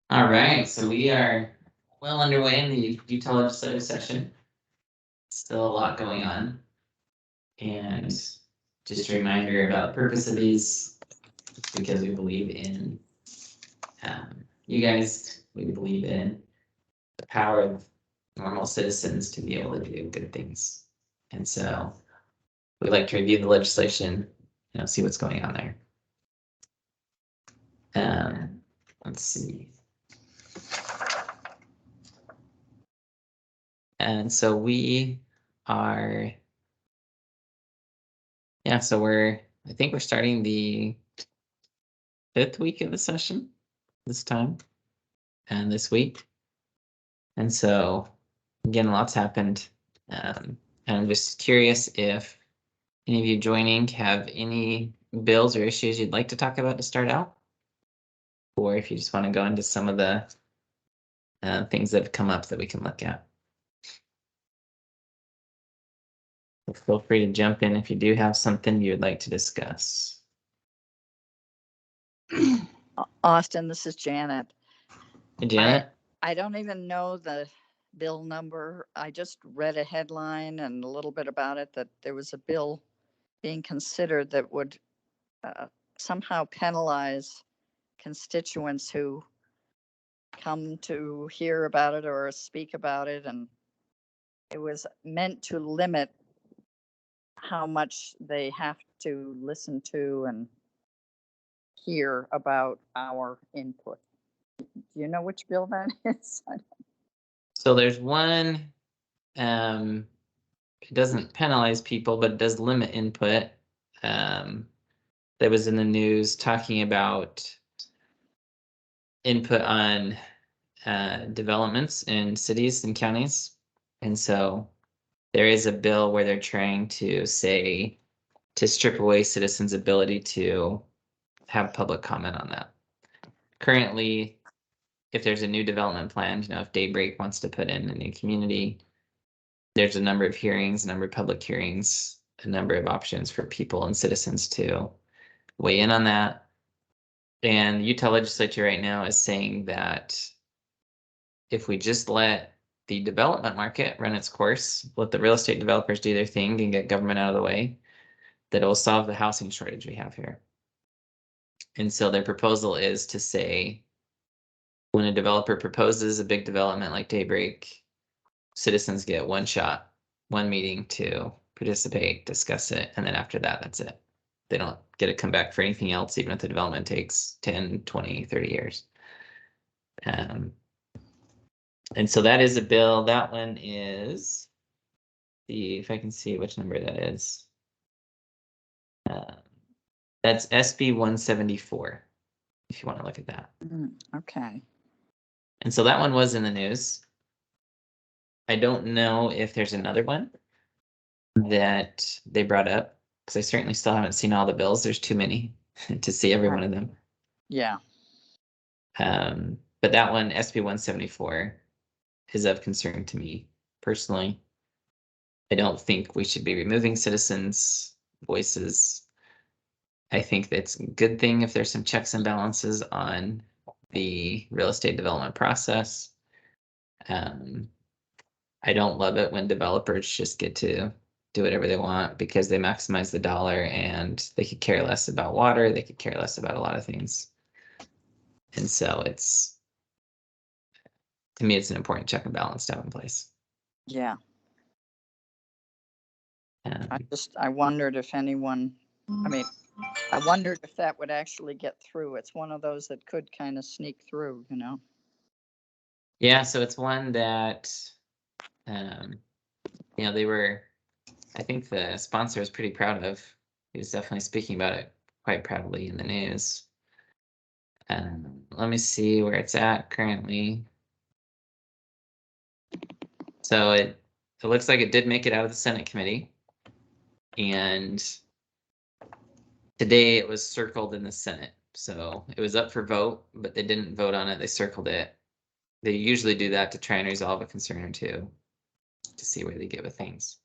All right, so we are well underway in the Utah legislative session. Still a lot going on. And just a reminder about the purpose of these, because we believe in you guys, we believe in the power of normal citizens to be able to do good things. And so we'd like to review the legislation, see what's going on there. Let's see. And so we are, I think we're starting the 5th week of the session this time and this week. And so again, lots happened. And I'm just curious if any of you joining have any bills or issues you'd like to talk about to start out, or if you just want to go into some of the things that have come up that we can look at. So feel free to jump in if you do have something you would like to discuss. Austin, this is Janet. Hey, Janet. I don't even know the bill number. I just read a headline and a little bit about it, that there was a bill being considered that would somehow penalize constituents who come to hear about it or speak about it. And it was meant to limit how much they have to listen to and hear about our input. Do you know which bill that is? So there's one, it doesn't penalize people, but it does limit input. That was in the news talking about input on developments in cities and counties. And so there is a bill where they're trying to say to strip away citizens' ability to have public comment on that. Currently, if there's a new development plan, if Daybreak wants to put in a new community, there's a number of hearings, a number of public hearings, a number of options for people and citizens to weigh in on that. And the Utah legislature right now is saying that if we just let the development market run its course, let the real estate developers do their thing and get government out of the way, that it will solve the housing shortage we have here. And so their proposal is to say, when a developer proposes a big development like Daybreak, citizens get one shot, one meeting to participate, discuss it, and then after that, that's it. They don't get to come back for anything else, even if the development takes 10, 20, 30 years. And so that is a bill. That one is, if I can see which number that is. That's SB 174, if you want to look at that. Okay. And so that one was in the news. I don't know if there's another one that they brought up, because I certainly still haven't seen all the bills. There's too many to see every one of them. Yeah. But that one, SB 174, is of concern to me personally. I don't think we should be removing citizens' voices. I think that's a good thing if there's some checks and balances on the real estate development process. I don't love it when developers just get to do whatever they want because they maximize the dollar and they could care less about water. They could care less about a lot of things. And so to me, it's an important check and balance to have in place. Yeah. I wondered if anyone, I wondered if that would actually get through. It's one of those that could kind of sneak through, Yeah, so it's one that, they were, I think the sponsor is pretty proud of. He was definitely speaking about it quite proudly in the news. Let me see where it's at currently. So it looks like it did make it out of the Senate committee. And today it was circled in the Senate. So it was up for vote, but they didn't vote on it. They circled it. They usually do that to try and resolve a concern or two to see where they get with things.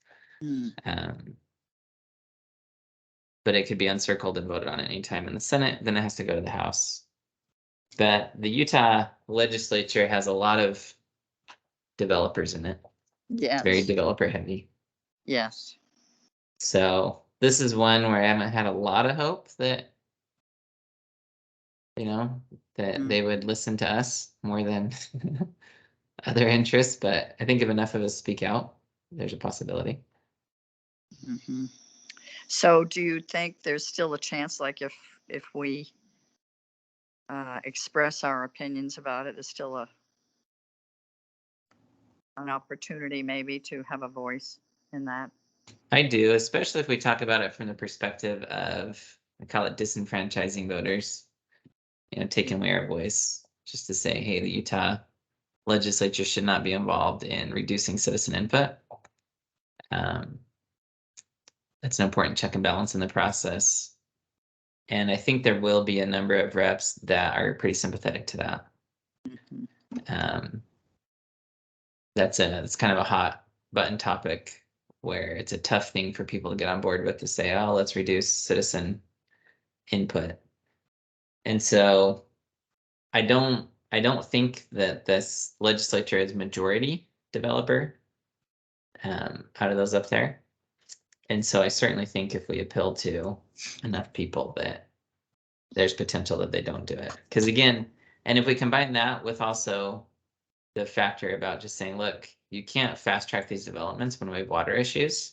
But it could be uncircled and voted on at any time in the Senate. Then it has to go to the House. But the Utah legislature has a lot of developers in it. It's very Yes, developer heavy. yes. So this is one where I haven't had a lot of hope that, that they would listen to us more than other interests. But I think if enough of us speak out, there's a possibility. Mhm. So do you think there's still a chance, like if we express our opinions about it, there's still an opportunity maybe to have a voice in that? I do, especially if we talk about it from the perspective of, I call it disenfranchising voters, taking away our voice, just to say, hey, the Utah legislature should not be involved in reducing citizen input. That's an important check and balance in the process. And I think there will be a number of reps that are pretty sympathetic to that. That's kind of a hot button topic where it's a tough thing for people to get on board with, to say, oh, let's reduce citizen input. And so I don't think that this legislature is majority developer out of those up there. And so I certainly think if we appeal to enough people that there's potential that they don't do it. Because again, and if we combine that with also the factor about just saying, look, you can't fast track these developments when we have water issues.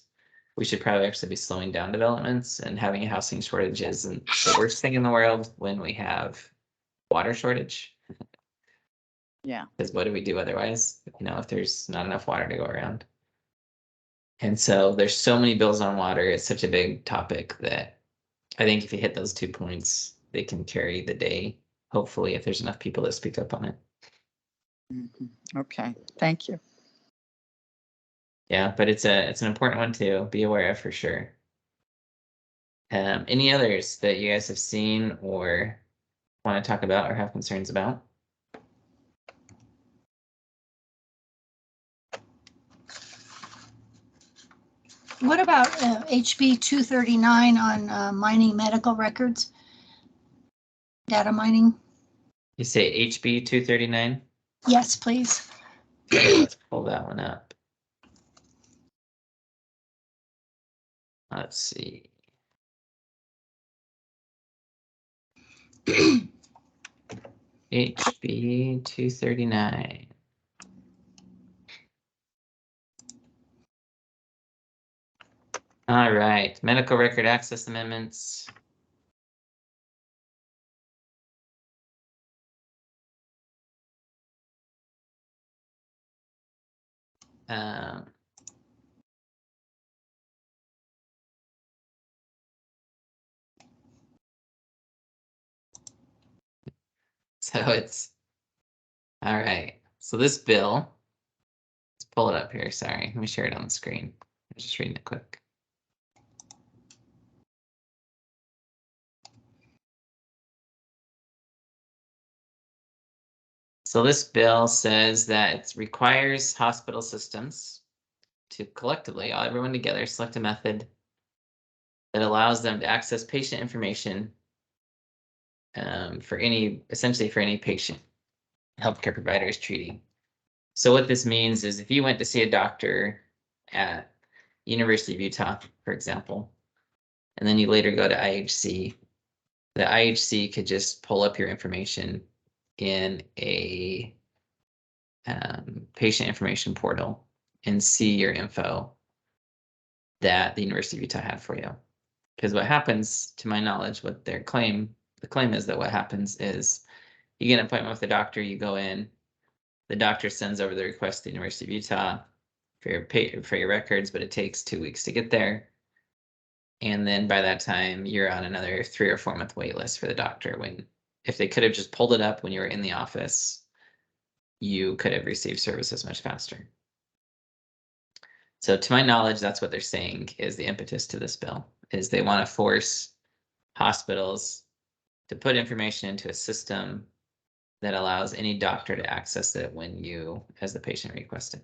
We should probably actually be slowing down developments, and having a housing shortage isn't the worst thing in the world when we have water shortage. Yeah. Because what do we do otherwise, if there's not enough water to go around? And so there's so many bills on water. It's such a big topic that I think if you hit those 2 points, they can carry the day, hopefully, if there's enough people that speak up on it. Okay, thank you. Yeah, but it's an important one to be aware of for sure. Any others that you guys have seen or want to talk about or have concerns about? What about HB 239 on mining medical records? Data mining? You say HB 239? Yes, please. Let's pull that one up. Let's see. HB 239. All right, medical record access amendments. So it's all right. So this bill, let's pull it up here. Sorry, let me share it on the screen. I'm just reading it quick. So this bill says that it requires hospital systems to collectively, everyone together, select a method that allows them to access patient information essentially for any patient healthcare provider is treating. So what this means is if you went to see a doctor at University of Utah, for example, and then you later go to IHC, the IHC could just pull up your information in a patient information portal and see your info that the University of Utah had for you. Because what happens, to my knowledge, the claim is that what happens is you get an appointment with the doctor, you go in, the doctor sends over the request to the University of Utah for your records, but it takes 2 weeks to get there. And then by that time, you're on another 3 or 4 month wait list for the doctor, when if they could have just pulled it up when you were in the office, you could have received services much faster. So to my knowledge, that's what they're saying is the impetus to this bill, is they want to force hospitals to put information into a system that allows any doctor to access it when you, as the patient, request it.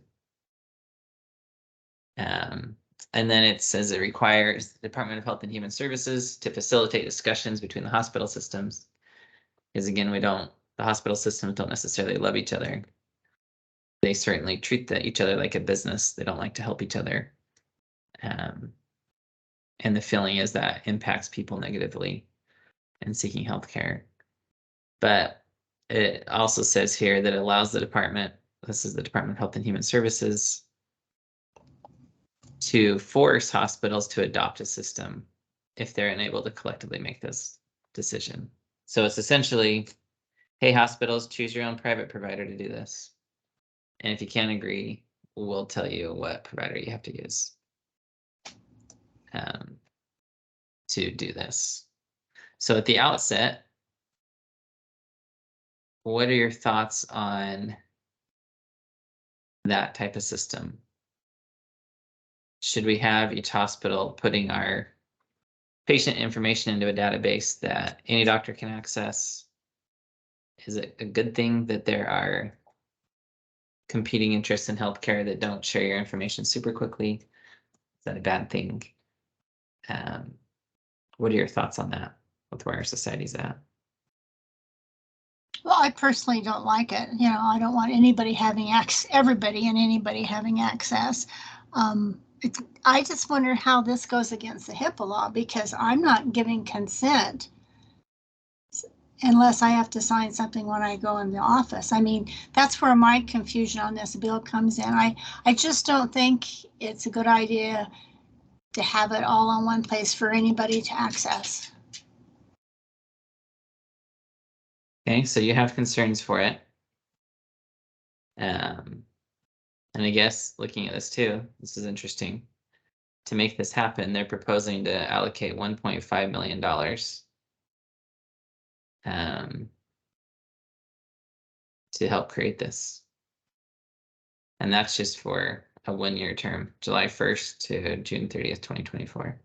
And then it says it requires the Department of Health and Human Services to facilitate discussions between the hospital systems. Because again, we don't the hospital systems don't necessarily love each other. They certainly treat each other like a business. They don't like to help each other. And the feeling is that impacts people negatively in seeking healthcare. But it also says here that it allows the department, this is the Department of Health and Human Services, to force hospitals to adopt a system if they're unable to collectively make this decision. So it's essentially, hey, hospitals, choose your own private provider to do this. And if you can't agree, we'll tell you what provider you have to use to do this. So at the outset, what are your thoughts on that type of system? Should we have each hospital putting our patient information into a database that any doctor can access? Is it a good thing that there are competing interests in healthcare that don't share your information super quickly? Is that a bad thing? What are your thoughts on that with where our society's at? Well, I personally don't like it. You know, I don't want anybody having access, everybody and anybody having access. I just wonder how this goes against the HIPAA law, because I'm not giving consent unless I have to sign something when I go in the office. I mean, that's where my confusion on this bill comes in. I just don't think it's a good idea to have it all on one place for anybody to access. Okay, so you have concerns for it. And I guess looking at this too, this is interesting. To make this happen, they're proposing to allocate $1.5 million to help create this. And that's just for a 1-year term, July 1st to June 30th, 2024.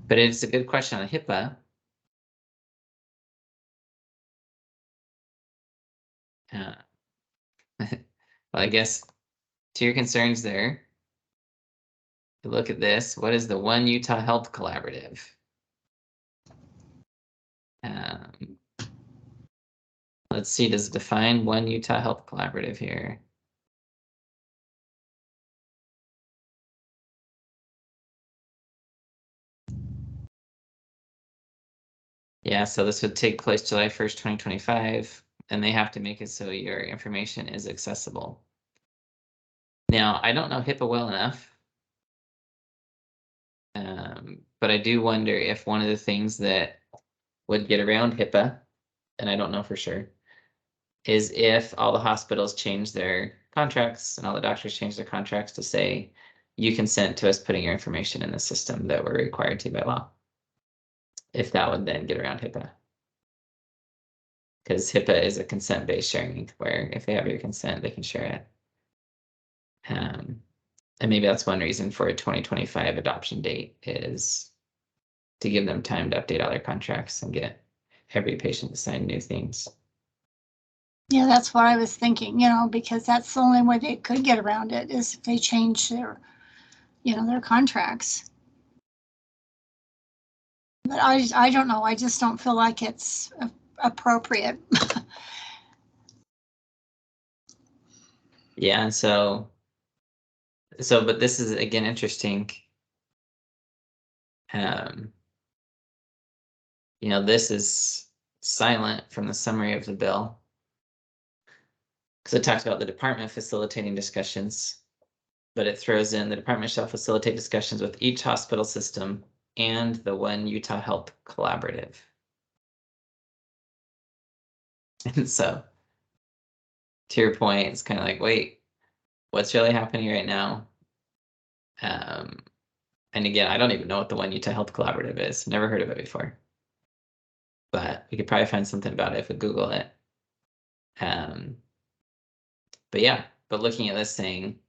But it's a good question on HIPAA. Well, I guess to your concerns there, to look at this, what is the One Utah Health Collaborative? Let's see, does it define One Utah Health Collaborative here? Yeah, so this would take place July 1st, 2025, and they have to make it so your information is accessible. Now, I don't know HIPAA well enough, but I do wonder if one of the things that would get around HIPAA, and I don't know for sure, is if all the hospitals change their contracts and all the doctors change their contracts to say, you consent to us putting your information in the system that we're required to by law. If that would then get around HIPAA. Because HIPAA is a consent-based sharing where if they have your consent, they can share it. And maybe that's one reason for a 2025 adoption date is to give them time to update all their contracts and get every patient to sign new things. Yeah, that's what I was thinking, you know, because that's the only way they could get around it is if they change their, you know, their contracts. But I don't know. I just don't feel like it's appropriate. Yeah, so, but this is again interesting. You know, this is silent from the summary of the bill. Because it talks about the department facilitating discussions, but it throws in the department shall facilitate discussions with each hospital system and the One Utah Health Collaborative. And so, to your point, it's kind of like, wait, what's really happening right now? And again, I don't even know what the One Utah Health Collaborative is. Never heard of it before. But we could probably find something about it if we Google it. But yeah, but looking at this saying,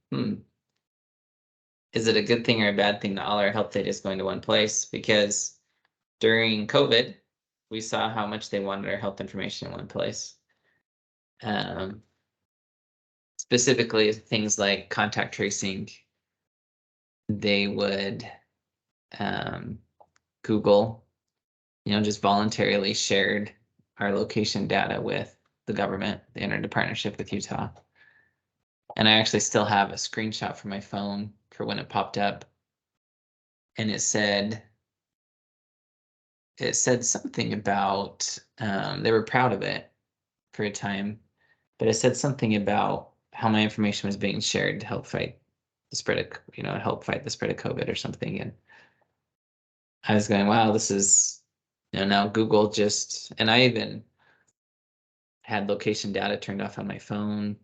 is it a good thing or a bad thing that all our health data is going to one place? Because during COVID, we saw how much they wanted our health information in one place. Specifically, things like contact tracing, they would Google, just voluntarily shared our location data with the government. They entered a partnership with Utah. And I actually still have a screenshot from my phone for when it popped up. And it said something about they were proud of it for a time, but it said something about how my information was being shared to help fight the spread of, help fight the spread of COVID or something. And I was going, wow, this is, now Google just, and I even had location data turned off on my phone,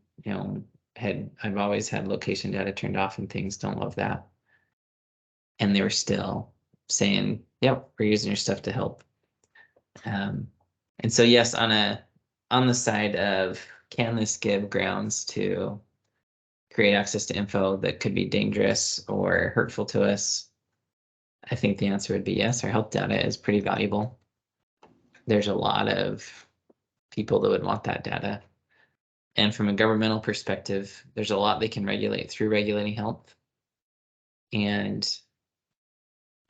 I've always had location data turned off and things, don't love that. And they were still saying, yep, we're using your stuff to help. And so yes, on the side of, can this give grounds to create access to info that could be dangerous or hurtful to us? I think the answer would be yes. Our health data is pretty valuable. There's a lot of people that would want that data. And from a governmental perspective, there's a lot they can regulate through regulating health. And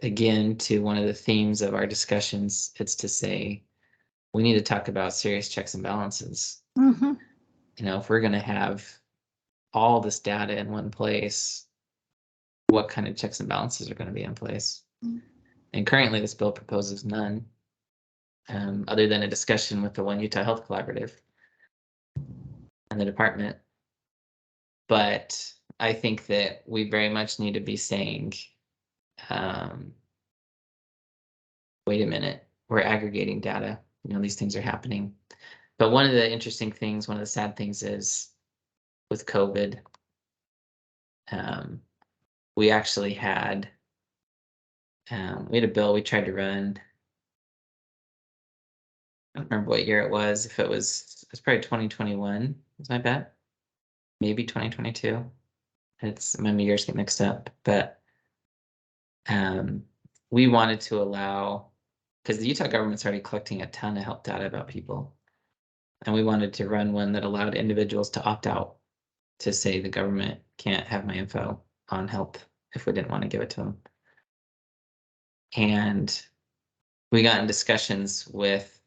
again, to one of the themes of our discussions, it's to say, we need to talk about serious checks and balances. Mm-hmm. If we're going to have all this data in one place, what kind of checks and balances are going to be in place? Mm-hmm. And currently this bill proposes none, other than a discussion with the One Utah Health Collaborative and the department. But I think that we very much need to be saying, wait a minute, we're aggregating data. These things are happening. But one of the interesting things, one of the sad things is with COVID, we actually had, we had a bill we tried to run. I don't remember what year it was. If it was probably 2021, is my bet. Maybe 2022. My years get mixed up, but we wanted to allow, because the Utah government's already collecting a ton of health data about people, and we wanted to run one that allowed individuals to opt out, to say the government can't have my info on health if we didn't want to give it to them. And we got in discussions with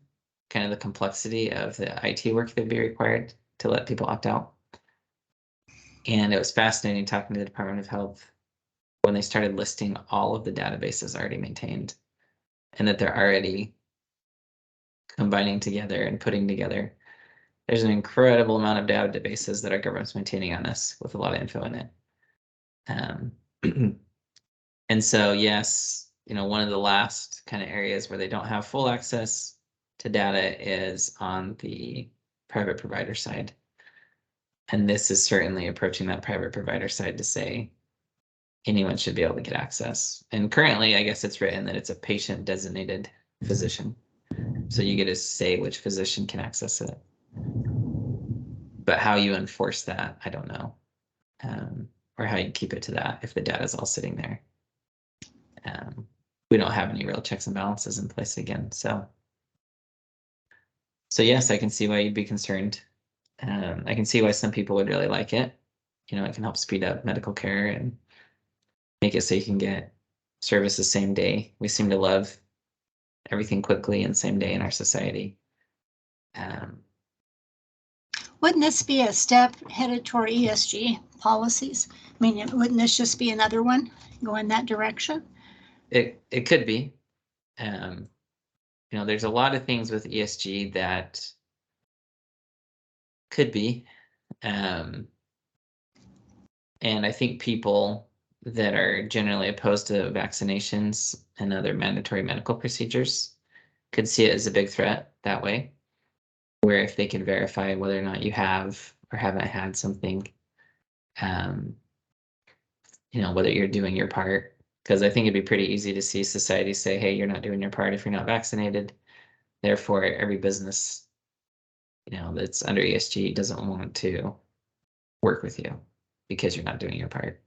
kind of the complexity of the IT work that'd be required to let people opt out. And it was fascinating talking to the Department of Health when they started listing all of the databases already maintained, and that they're already combining together and putting together. There's an incredible amount of databases that our government's maintaining on us with a lot of info in it. And so, yes, one of the last kind of areas where they don't have full access to data is on the private provider side. And this is certainly approaching that private provider side to say anyone should be able to get access. And currently, I guess it's written that it's a patient designated physician. So you get to say which physician can access it. But how you enforce that, I don't know. Or how you keep it to that if the data is all sitting there. We don't have any real checks and balances in place again. So yes, I can see why you'd be concerned. I can see why some people would really like it. It can help speed up medical care and make it so you can get services same day. We seem to love everything quickly and same day in our society. Wouldn't this be a step headed toward ESG policies? I mean, wouldn't this just be another one go in that direction? It could be. There's a lot of things with ESG that could be. And I think people that are generally opposed to vaccinations and other mandatory medical procedures could see it as a big threat that way, where if they can verify whether or not you have or haven't had something, whether you're doing your part. Because I think it'd be pretty easy to see society say, hey, you're not doing your part if you're not vaccinated. Therefore, every business, that's under ESG doesn't want to work with you because you're not doing your part.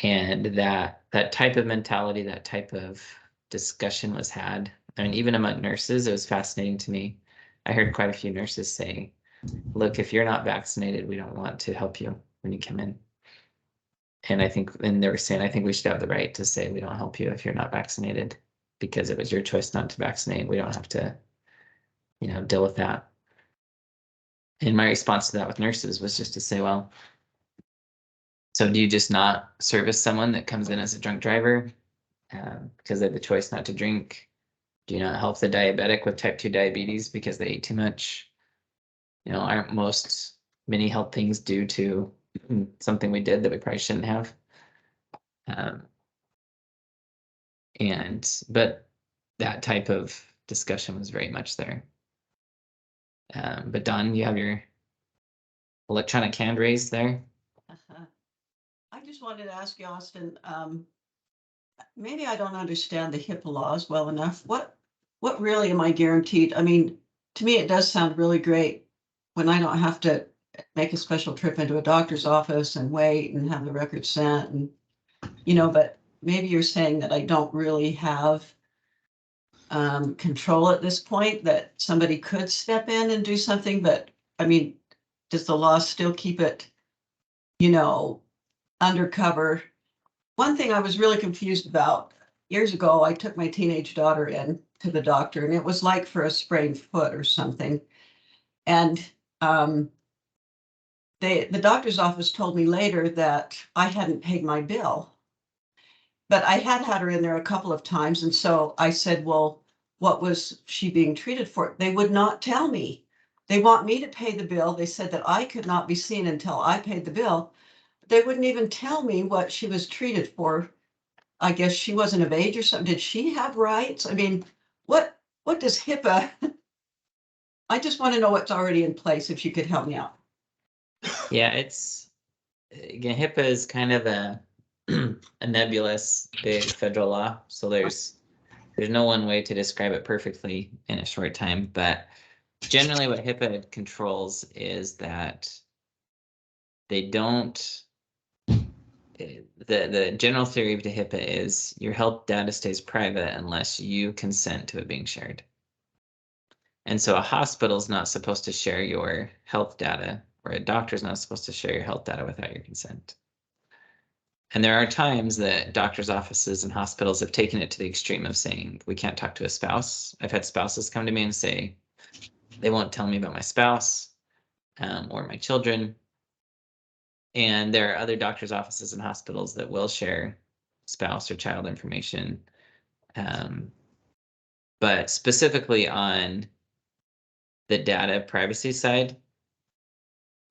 And that type of mentality, that type of discussion was had. I mean, even among nurses, it was fascinating to me. I heard quite a few nurses say, look, if you're not vaccinated, we don't want to help you when you come in. And I think, and they were saying, I think we should have the right to say we don't help you if you're not vaccinated, because it was your choice not to vaccinate. We don't have to, deal with that. And my response to that with nurses was just to say, well, so do you just not service someone that comes in as a drunk driver because they have the choice not to drink? Do you not help the diabetic with type 2 diabetes because they ate too much? Aren't many health things due to something we did that we probably shouldn't have? But that type of discussion was very much there. But Don, you have your electronic hand raised there. I just wanted to ask you, Austin, maybe I don't understand the HIPAA laws well enough. What really am I guaranteed? I mean, to me, it does sound really great when I don't have to make a special trip into a doctor's office and wait and have the record sent and, but maybe you're saying that I don't really have control at this point, that somebody could step in and do something, but I mean, does the law still keep it, undercover? One thing I was really confused about, years ago, I took my teenage daughter in to the doctor, and it was like for a sprained foot or something. And the doctor's office told me later that I hadn't paid my bill. But I had her in there a couple of times, and so I said, well, what was she being treated for? They would not tell me. They want me to pay the bill. They said that I could not be seen until I paid the bill. They wouldn't even tell me what she was treated for. I guess she wasn't of age or something. Did she have rights? I mean, what does HIPAA? I just want to know what's already in place, if you could help me out. Yeah, again, HIPAA is kind of a nebulous big federal law. So there's no one way to describe it perfectly in a short time, but generally what HIPAA controls is that they don't, the general theory of the HIPAA is your health data stays private unless you consent to it being shared. And so a hospital is not supposed to share your health data, or a doctor is not supposed to share your health data without your consent. And there are times that doctors' offices and hospitals have taken it to the extreme of saying, we can't talk to a spouse. I've had spouses come to me and say, they won't tell me about my spouse or my children. And there are other doctors' offices and hospitals that will share spouse or child information. But specifically on the data privacy side,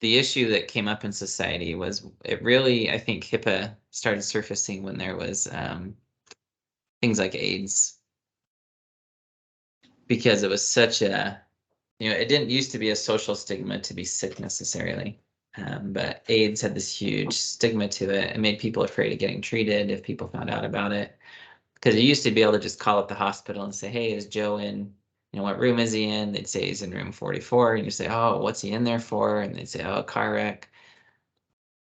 the issue that came up in society was I think HIPAA started surfacing when there was things like AIDS, because it was such a, it didn't used to be a social stigma to be sick necessarily. But AIDS had this huge stigma to it and made people afraid of getting treated if people found out about it. Because you used to be able to just call up the hospital and say, hey, is Joe in? What room is he in? They'd say he's in room 44. And you say, oh, what's he in there for? And they'd say, oh, a car wreck.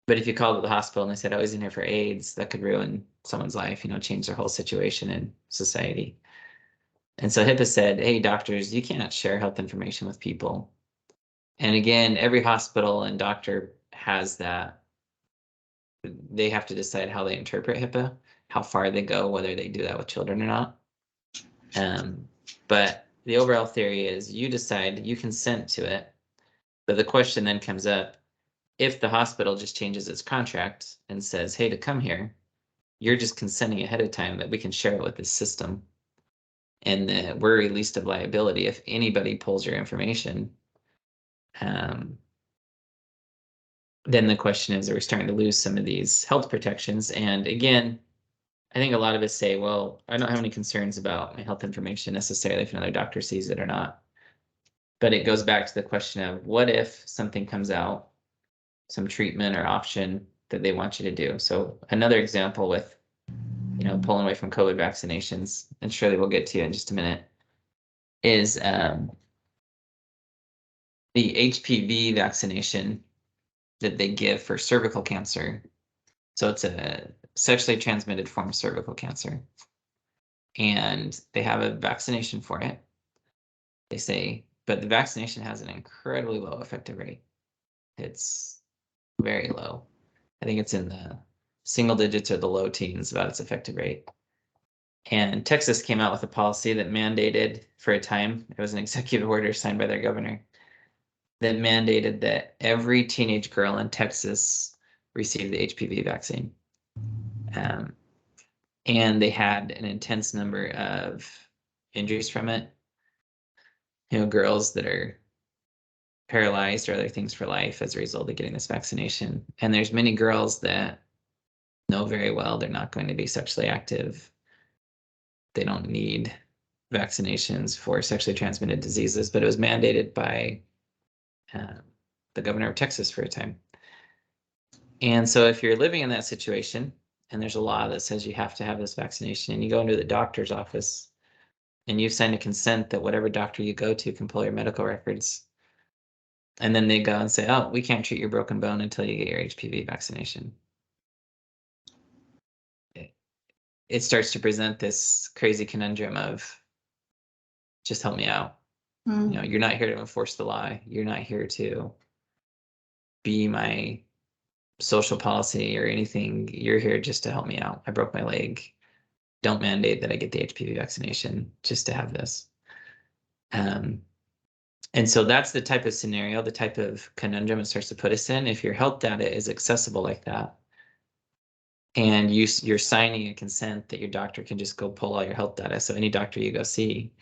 But if you called the hospital and they said, oh, he's in here for AIDS, that could ruin someone's life, change their whole situation in society. And so HIPAA said, hey, doctors, you can't share health information with people. And again, every hospital and doctor has that. They have to decide how they interpret HIPAA, how far they go, whether they do that with children or not. But the overall theory is you decide, you consent to it. But the question then comes up, if the hospital just changes its contract and says, hey, to come here, you're just consenting ahead of time that we can share it with this system. And that we're released of liability if anybody pulls your information. Then the question is, are we starting to lose some of these health protections? And again, I think a lot of us say, well, I don't have any concerns about my health information necessarily if another doctor sees it or not. But it goes back to the question of, what if something comes out, some treatment or option that they want you to do? So another example with, pulling away from COVID vaccinations, and surely we'll get to in just a minute, is the HPV vaccination that they give for cervical cancer. So it's a sexually transmitted form of cervical cancer. And they have a vaccination for it. They say, but the vaccination has an incredibly low effective rate. It's very low. I think it's in the single digits or the low teens about its effective rate. And Texas came out with a policy that mandated for a time, it was an executive order signed by their governor, that mandated that every teenage girl in Texas receive the HPV vaccine. And they had an intense number of injuries from it. You know, girls that are paralyzed or other things for life as a result of getting this vaccination. And there's many girls that know very well they're not going to be sexually active. They don't need vaccinations for sexually transmitted diseases, but it was mandated by the governor of Texas for a time. And so if you're living in that situation and there's a law that says you have to have this vaccination and you go into the doctor's office and you sign a consent that whatever doctor you go to can pull your medical records, and then they go and say, oh, we can't treat your broken bone until you get your HPV vaccination. It starts to present this crazy conundrum of just help me out. You know, you're not here to enforce the law. You're not here to be my social policy or anything. You're here just to help me out. I broke my leg. Don't mandate that I get the HPV vaccination just to have this. And so that's the type of scenario, the type of conundrum it starts to put us in. If your health data is accessible like that, and you're signing a consent that your doctor can just go pull all your health data, so any doctor you go see,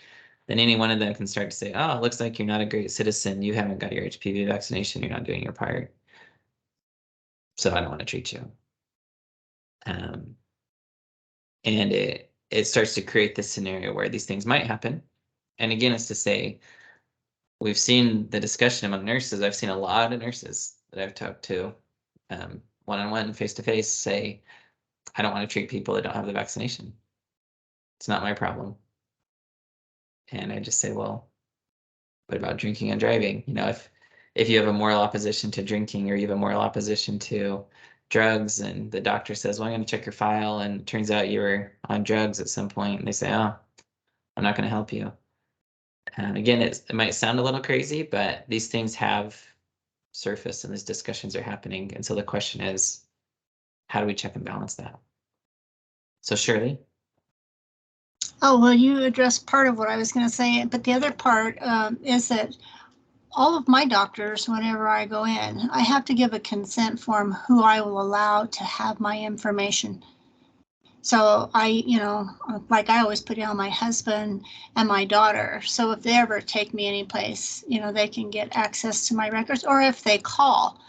then any one of them can start to say, oh, it looks like you're not a great citizen. You haven't got your HPV vaccination. You're not doing your part. So I don't want to treat you. And it starts to create this scenario where these things might happen. And again, it's to say, we've seen the discussion among nurses. I've seen a lot of nurses that I've talked to one-on-one, face-to-face, say, I don't want to treat people that don't have the vaccination. It's not my problem. And I just say, well, what about drinking and driving? You know, if you have a moral opposition to drinking or you have a moral opposition to drugs and the doctor says, well, I'm going to check your file and it turns out you were on drugs at some point, and they say, oh, I'm not going to help you. And again, it might sound a little crazy, but these things have surfaced and these discussions are happening. And so the question is, how do we check and balance that? So Shirley? Oh, well, you addressed part of what I was going to say, but the other part is that all of my doctors, whenever I go in, I have to give a consent form who I will allow to have my information. So you know, like I always put down my husband and my daughter. So if they ever take me anyplace, you know, they can get access to my records, or if they call,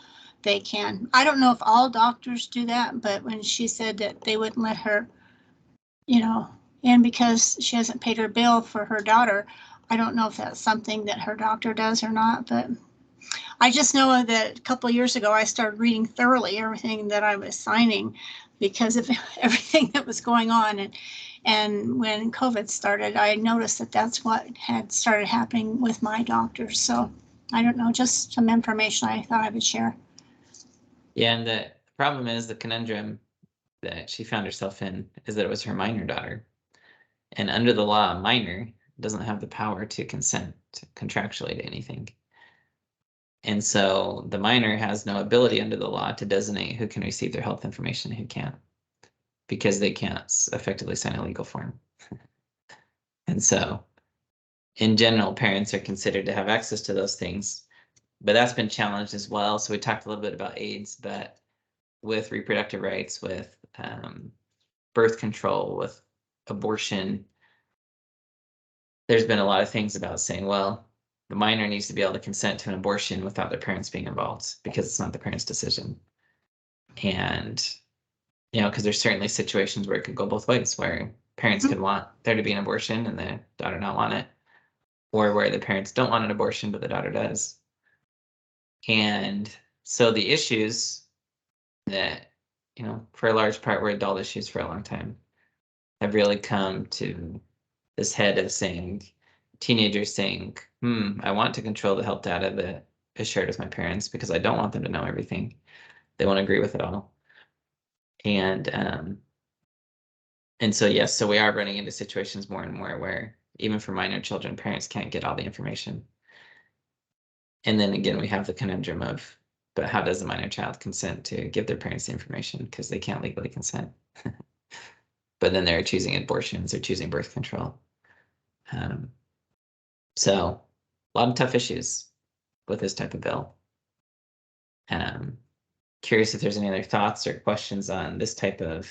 they can. I don't know if all doctors do that, but when she said that they wouldn't let her, you know, in because she hasn't paid her bill for her daughter, I don't know if that's something that her doctor does or not, but I just know that a couple of years ago, I started reading thoroughly everything that I was signing because of everything that was going on. And when COVID started, I noticed that that's what had started happening with my doctors. So I don't know, just some information I thought I would share. Yeah, and the problem is the conundrum that she found herself in is that it was her minor daughter. And under the law, a minor doesn't have the power to consent contractually to anything. And so the minor has no ability under the law to designate who can receive their health information and who can't, because they can't effectively sign a legal form. And so in general, parents are considered to have access to those things, but that's been challenged as well. So we talked a little bit about AIDS, but with reproductive rights, with birth control, with abortion, there's been a lot of things about saying, well, the minor needs to be able to consent to an abortion without their parents being involved because it's not the parent's decision. And, you know, because there's certainly situations where it could go both ways, where parents could want there to be an abortion and the daughter not want it, or where the parents don't want an abortion, but the daughter does. And so the issues that, you know, for a large part were adult issues for a long time have really come to this head of saying, teenagers saying, I want to control the health data that is shared with my parents because I don't want them to know everything. They won't agree with it all. And so, yes, so we are running into situations more and more where even for minor children, parents can't get all the information. And then again, we have the conundrum of But how does a minor child consent to give their parents the information? Because they can't legally consent. But then they're choosing abortions or choosing birth control. So a lot of tough issues with this type of bill. Curious if there's any other thoughts or questions on this type of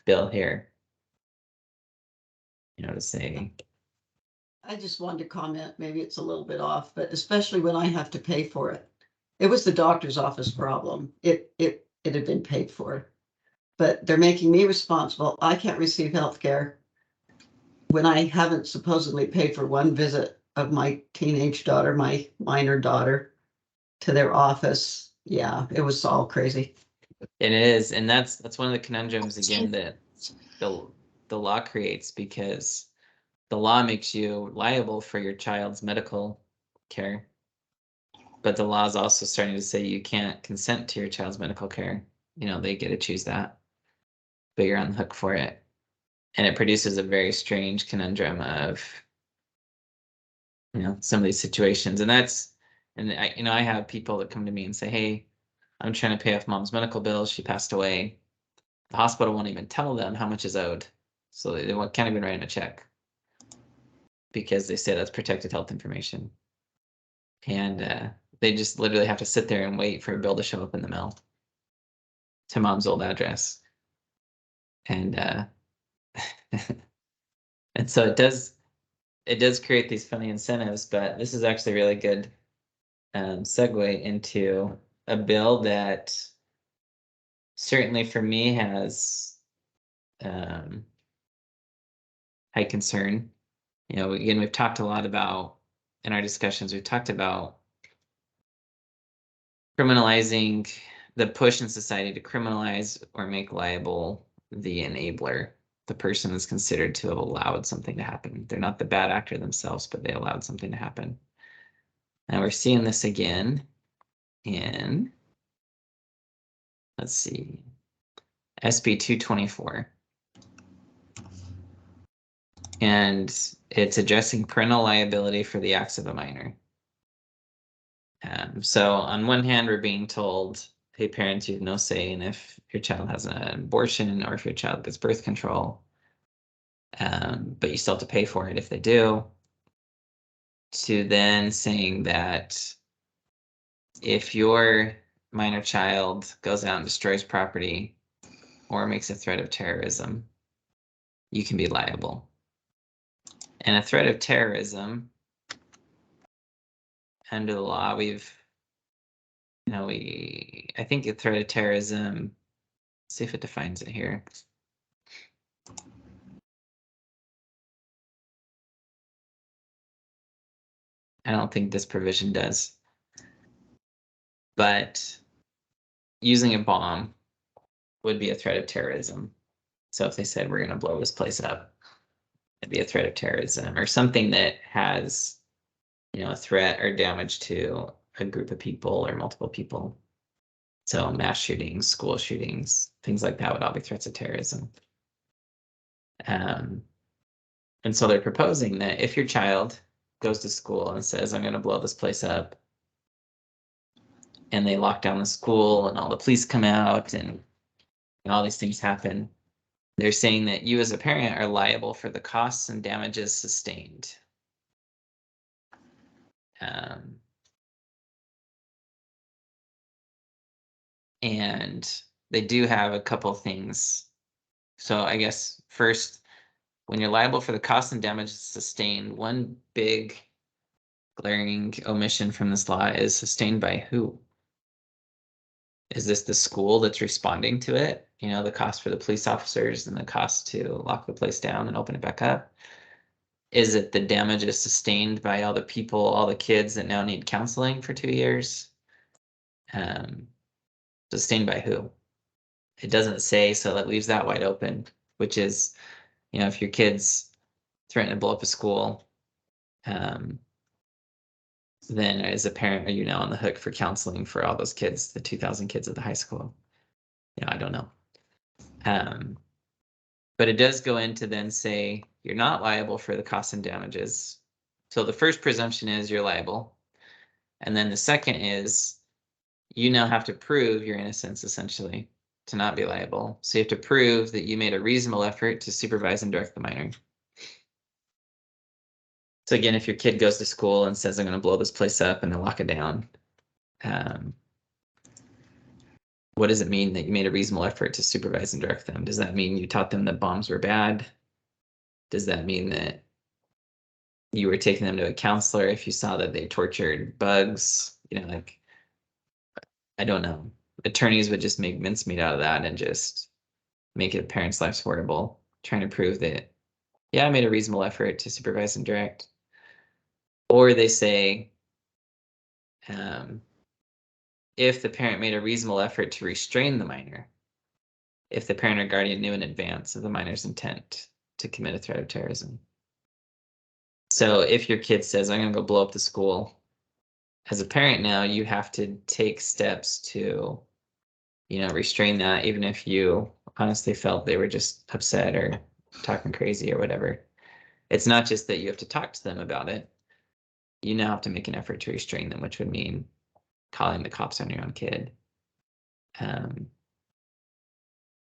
bill here. To say. I just wanted to comment, maybe it's a little bit off, but especially when I have to pay for it. It was the doctor's office problem. It had been paid for, but they're making me responsible. I can't receive health care when I haven't supposedly paid for one visit of my teenage daughter, my minor daughter, to their office. Yeah, it was all crazy. It is, and that's one of the conundrums again that the law creates, because the law makes you liable for your child's medical care, but the law is also starting to say you can't consent to your child's medical care. They get to choose that, but you're on the hook for it, and it produces a very strange conundrum of some of these situations. And I have people that come to me and say, hey, I'm trying to pay off mom's medical bills, she passed away. The hospital won't even tell them how much is owed, so they can't even write them a check because they say that's protected health information. And they just literally have to sit there and wait for a bill to show up in the mail to mom's old address. And and so it does create these funny incentives, but this is actually a really good segue into a bill that certainly for me has high concern. Again, we've talked a lot about, in our discussions, we've talked about criminalizing, the push in society to criminalize or make liable the enabler, the person is considered to have allowed something to happen. They're not the bad actor themselves, but they allowed something to happen. And we're seeing this again in, let's see, SB 224. And it's addressing parental liability for the acts of a minor. So on one hand, we're being told, hey, parents, you have no say in if your child has an abortion or if your child gets birth control, but you still have to pay for it if they do. To then saying that if your minor child goes out and destroys property or makes a threat of terrorism, you can be liable. And a threat of terrorism, under the law, I think a threat of terrorism, let's see if it defines it here. I don't think this provision does. But using a bomb would be a threat of terrorism. So if they said, we're going to blow this place up, it'd be a threat of terrorism, or something that has, a threat or damage to a group of people or multiple people. So mass shootings, school shootings, things like that would all be threats of terrorism. And so they're proposing that if your child goes to school and says, I'm going to blow this place up, and they lock down the school and all the police come out and all these things happen, they're saying that you as a parent are liable for the costs and damages sustained. And they do have a couple things. So I guess first, when you're liable for the costs and damages sustained, one big glaring omission from this law is sustained by who? Is this the school that's responding to it? The cost for the police officers and the cost to lock the place down and open it back up? Is it the damages sustained by all the people, all the kids that now need counseling for 2 years? Sustained by who? It doesn't say, so that leaves that wide open, which is, if your kids threaten to blow up a school, then as a parent, are you now on the hook for counseling for all those kids, the 2,000 kids at the high school? I don't know. But it does go into then say you're not liable for the costs and damages So the first presumption is you're liable. And then the second is you now have to prove your innocence, essentially, to not be liable. So you have to prove that you made a reasonable effort to supervise and direct the minor. So again, if your kid goes to school and says, I'm going to blow this place up and then lock it down, what does it mean that you made a reasonable effort to supervise and direct them? Does that mean you taught them that bombs were bad? Does that mean that you were taking them to a counselor if you saw that they tortured bugs? You know, like, I don't know. Attorneys would just make mincemeat out of that and just make it parents' lives horrible, trying to prove that, yeah, I made a reasonable effort to supervise and direct. Or they say, if the parent made a reasonable effort to restrain the minor, if the parent or guardian knew in advance of the minor's intent to commit a threat of terrorism. So if your kid says, I'm going to go blow up the school, as a parent now, you have to take steps to, restrain that, even if you honestly felt they were just upset or talking crazy or whatever. It's not just that you have to talk to them about it. You now have to make an effort to restrain them, which would mean calling the cops on your own kid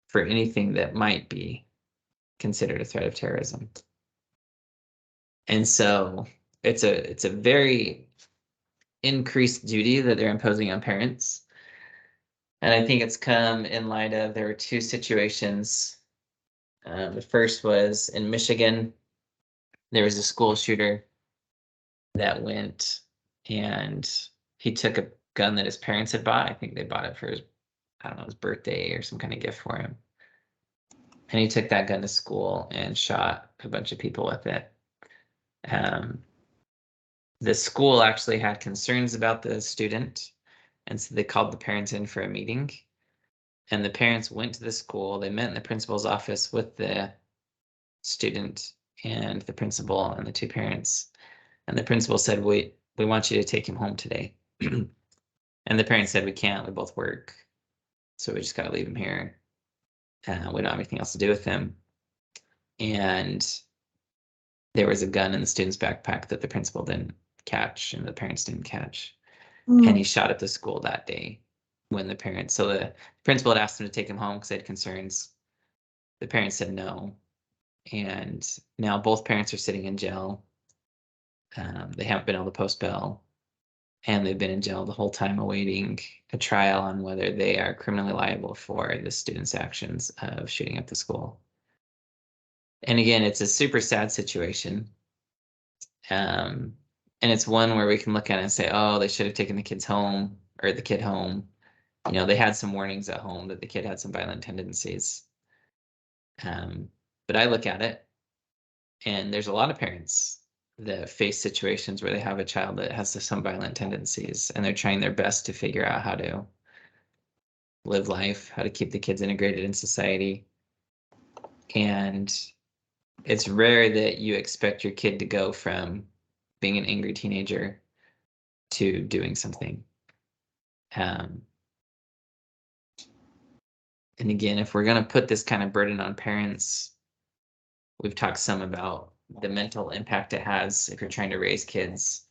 for anything that might be considered a threat of terrorism. And so it's a very increased duty that they're imposing on parents. And I think it's come in light of, there were two situations. The first was in Michigan. There was a school shooter that went and he took a gun that his parents had bought. I think they bought it for his, I don't know, his birthday or some kind of gift for him. And he took that gun to school and shot a bunch of people with it. The school actually had concerns about the student, and so they called the parents in for a meeting. And the parents went to the school. They met in the principal's office with the student and the principal and the two parents. And the principal said, we want you to take him home today. And the parents said, we can't, we both work. So we just got to leave him here. We don't have anything else to do with him. And there was a gun in the student's backpack that the principal didn't catch and the parents didn't catch. And he shot at the school that day when the parents, so the principal had asked him to take him home because they had concerns. The parents said no. And now both parents are sitting in jail. They haven't been able to post bail. And they've been in jail the whole time awaiting a trial on whether they are criminally liable for the student's actions of shooting up the school. And again, it's a super sad situation. And it's one where we can look at it and say, oh, they should have taken the kids home or the kid home. They had some warnings at home that the kid had some violent tendencies. But I look at it and there's a lot of parents that face situations where they have a child that has some violent tendencies and they're trying their best to figure out how to live life, how to keep the kids integrated in society. And it's rare that you expect your kid to go from being an angry teenager to doing something. And again, if we're going to put this kind of burden on parents, we've talked some about the mental impact it has if you're trying to raise kids,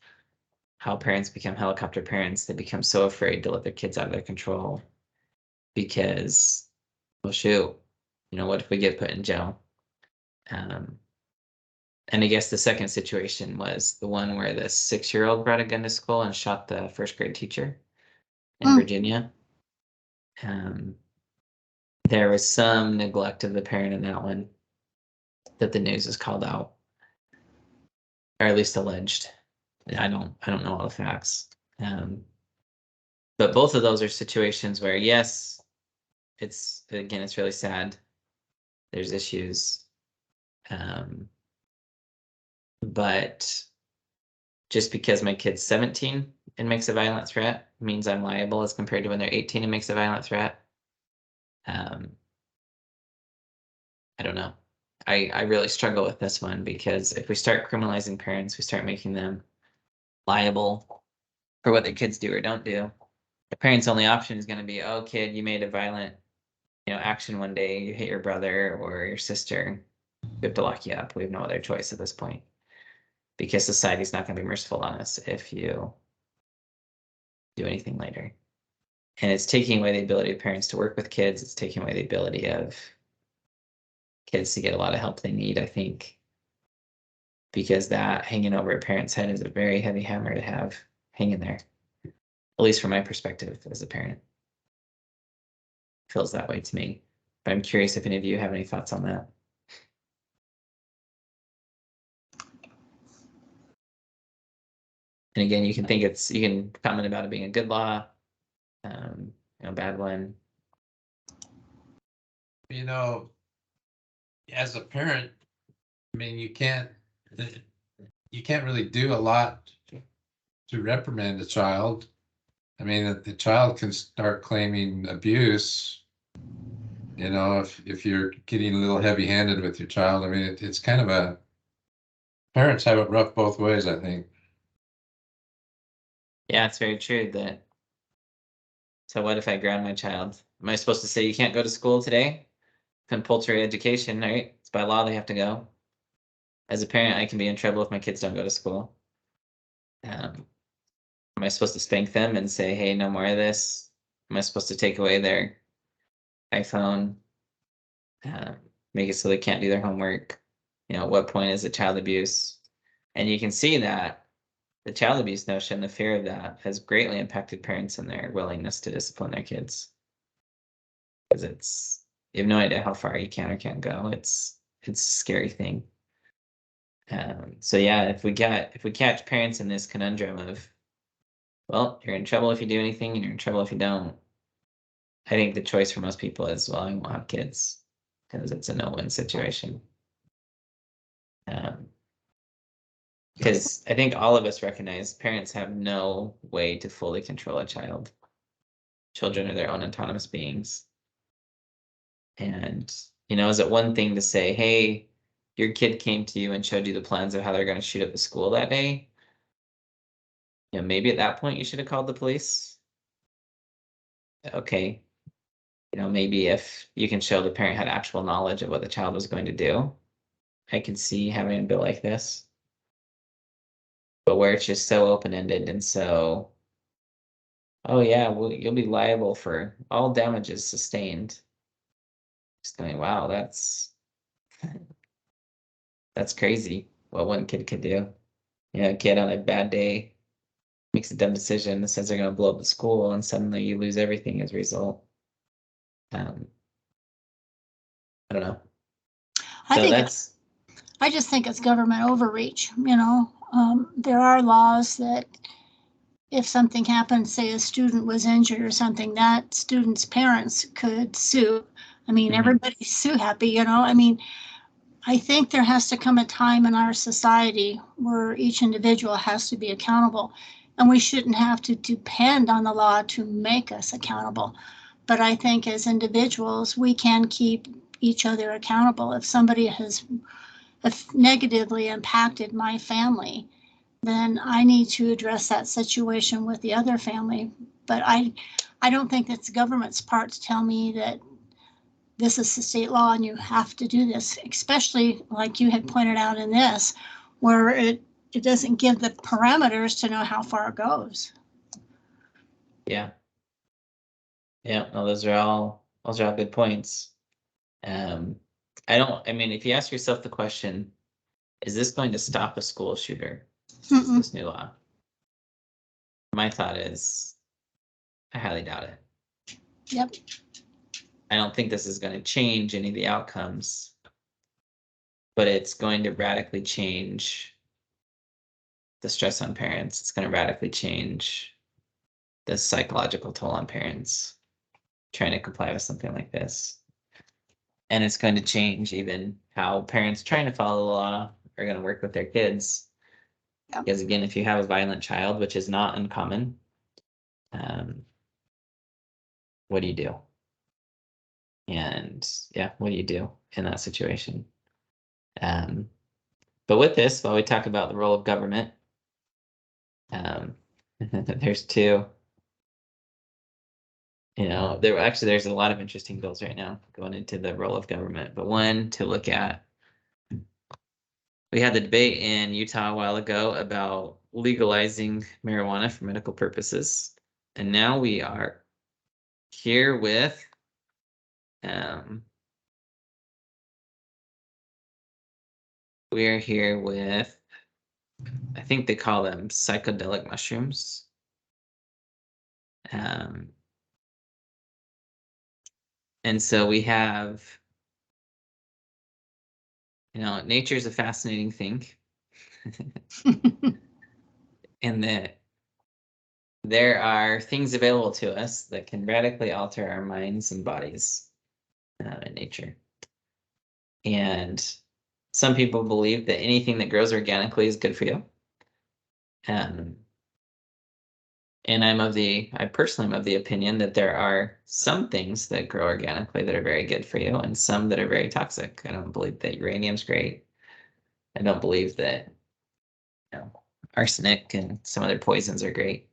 how parents become helicopter parents. They become so afraid to let their kids out of their control because, well, shoot, what if we get put in jail? And I guess the second situation was the one where the 6-year-old brought a gun to school and shot the first grade teacher in Virginia. There was some neglect of the parent in that one that the news has called out, or at least alleged. I don't know all the facts. But both of those are situations where, yes, it's really sad. There's issues. But just because my kid's 17 and makes a violent threat means I'm liable as compared to when they're 18 and makes a violent threat. I don't know. I really struggle with this one because if we start criminalizing parents, we start making them liable for what their kids do or don't do. The parent's only option is going to be, oh, kid, you made a violent, action one day. You hit your brother or your sister. We have to lock you up. We have no other choice at this point. because society's not going to be merciful on us if you do anything later. And it's taking away the ability of parents to work with kids. It's taking away the ability of kids to get a lot of help they need, I think, because that hanging over a parent's head is a very heavy hammer to have hanging there, at least from my perspective as a parent. Feels that way to me. But I'm curious if any of you have any thoughts on that. And again, you can think you can comment about it being a good law, bad one. As a parent, I mean, you can't really do a lot to reprimand a child. I mean, the child can start claiming abuse, if you're getting a little heavy-handed with your child. I mean, it's kind of parents have it rough both ways, I think. Yeah, it's very true that. So what if I ground my child? Am I supposed to say you can't go to school today? Compulsory education, right? It's by law they have to go. As a parent, I can be in trouble if my kids don't go to school. Am I supposed to spank them and say, hey, no more of this? Am I supposed to take away their iPhone? Make it so they can't do their homework? At what point is it child abuse? And you can see that the child abuse notion, the fear of that, has greatly impacted parents and their willingness to discipline their kids. Because you have no idea how far you can or can't go. It's a scary thing. So yeah, if we catch parents in this conundrum of, well, you're in trouble if you do anything and you're in trouble if you don't, I think the choice for most people is, well, I won't have kids, because it's a no-win situation. Because I think all of us recognize parents have no way to fully control a child. Children are their own autonomous beings. And, is it one thing to say, hey, your kid came to you and showed you the plans of how they're going to shoot up the school that day? Maybe at that point you should have called the police. Okay. Maybe if you can show the parent had actual knowledge of what the child was going to do, I can see having a bill like this. But where it's just so open-ended and so, oh yeah, well, you'll be liable for all damages sustained. Just going, wow, that's crazy what one kid could do. A kid on a bad day makes a dumb decision that says they're going to blow up the school, and suddenly you lose everything as a result. I don't know. I just think it's government overreach. There are laws that if something happened, say a student was injured or something, that student's parents could sue. I mean, everybody's sue happy, I mean, I think there has to come a time in our society where each individual has to be accountable, and we shouldn't have to depend on the law to make us accountable. But I think as individuals, we can keep each other accountable. If somebody has negatively impacted my family, then I need to address that situation with the other family. But I don't think it's the government's part to tell me that this is the state law and you have to do this, especially like you had pointed out in this, where it doesn't give the parameters to know how far it goes. Yeah. No, those are all good points. I mean, if you ask yourself the question, is this going to stop a school shooter? This new law? My thought is, I highly doubt it. Yep. I don't think this is going to change any of the outcomes, but it's going to radically change the stress on parents. It's going to radically change the psychological toll on parents trying to comply with something like this. And it's going to change even how parents trying to follow the law are going to work with their kids. Yeah. Because again, if you have a violent child, which is not uncommon, what do you do? And yeah, what do you do in that situation? But with this, while we talk about the role of government, there's two. There's a lot of interesting bills right now going into the role of government, but one to look at We had the debate in Utah a while ago about legalizing marijuana for medical purposes. And now we are here with we're here with, I think they call them psychedelic mushrooms. And so we have, nature is a fascinating thing. And that there are things available to us that can radically alter our minds and bodies in nature. And some people believe that anything that grows organically is good for you. And I personally am of the opinion that there are some things that grow organically that are very good for you and some that are very toxic. I don't believe that uranium's great. I don't believe that arsenic and some other poisons are great.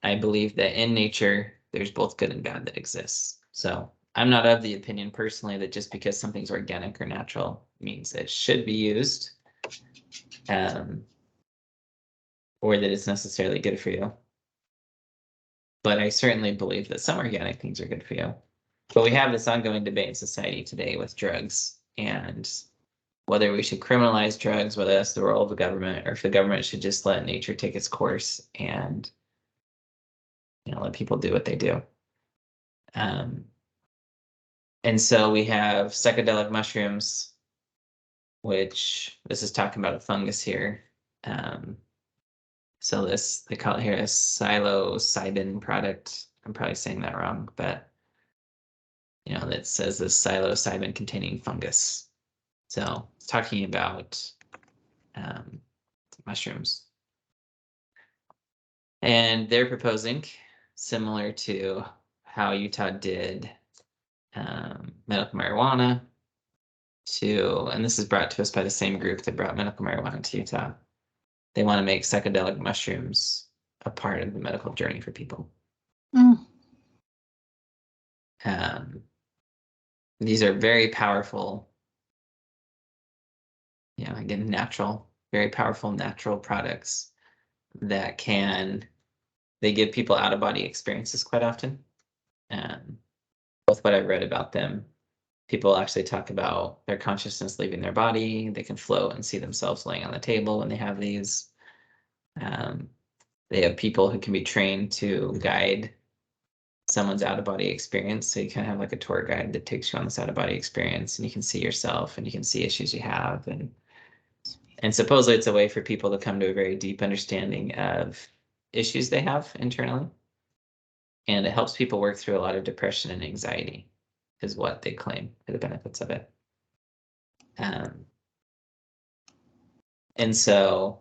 I believe that in nature, there's both good and bad that exists. So I'm not of the opinion personally that just because something's organic or natural means it should be used, or that it's necessarily good for you. But I certainly believe that some organic things are good for you. But we have this ongoing debate in society today with drugs and whether we should criminalize drugs, whether that's the role of the government, or if the government should just let nature take its course and let people do what they do. And so we have psychedelic mushrooms, which this is talking about a fungus here. So they call it here a psilocybin product. I'm probably saying that wrong, but that says this psilocybin containing fungus. So it's talking about mushrooms. And they're proposing, similar to how Utah did medical marijuana, and this is brought to us by the same group that brought medical marijuana to Utah. They want to make psychedelic mushrooms a part of the medical journey for people. These are very powerful, again, very powerful natural products that they give people out-of-body experiences quite often. Both what I've read about them, people actually talk about their consciousness leaving their body. They can float and see themselves laying on the table when they have these. They have people who can be trained to guide someone's out-of-body experience. So you kind of have like a tour guide that takes you on this out-of-body experience, and you can see yourself and you can see issues you have. And supposedly it's a way for people to come to a very deep understanding of issues they have internally. And it helps people work through a lot of depression and anxiety, is what they claim for the benefits of it. And so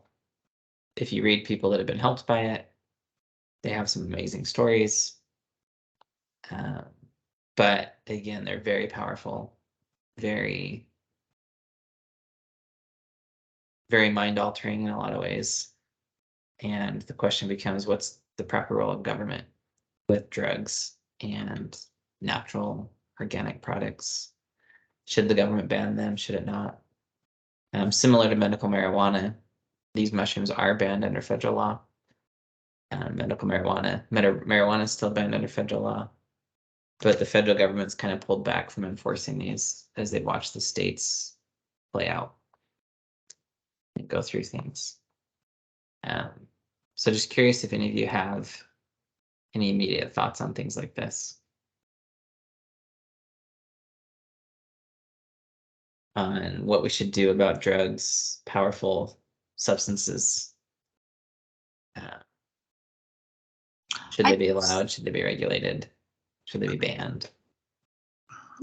if you read people that have been helped by it, they have some amazing stories. But again, they're very powerful, very, very mind-altering in a lot of ways. And the question becomes, what's the proper role of government with drugs and natural organic products? Should the government ban them? Should it not? Similar to medical marijuana, these mushrooms are banned under federal law. Medical marijuana is still banned under federal law, but the federal government's kind of pulled back from enforcing these as they watch the states play out and go through things. So just curious if any of you have any immediate thoughts on things like this. On what we should do about drugs, powerful substances. Should they be allowed? Should they be regulated? Should they be banned?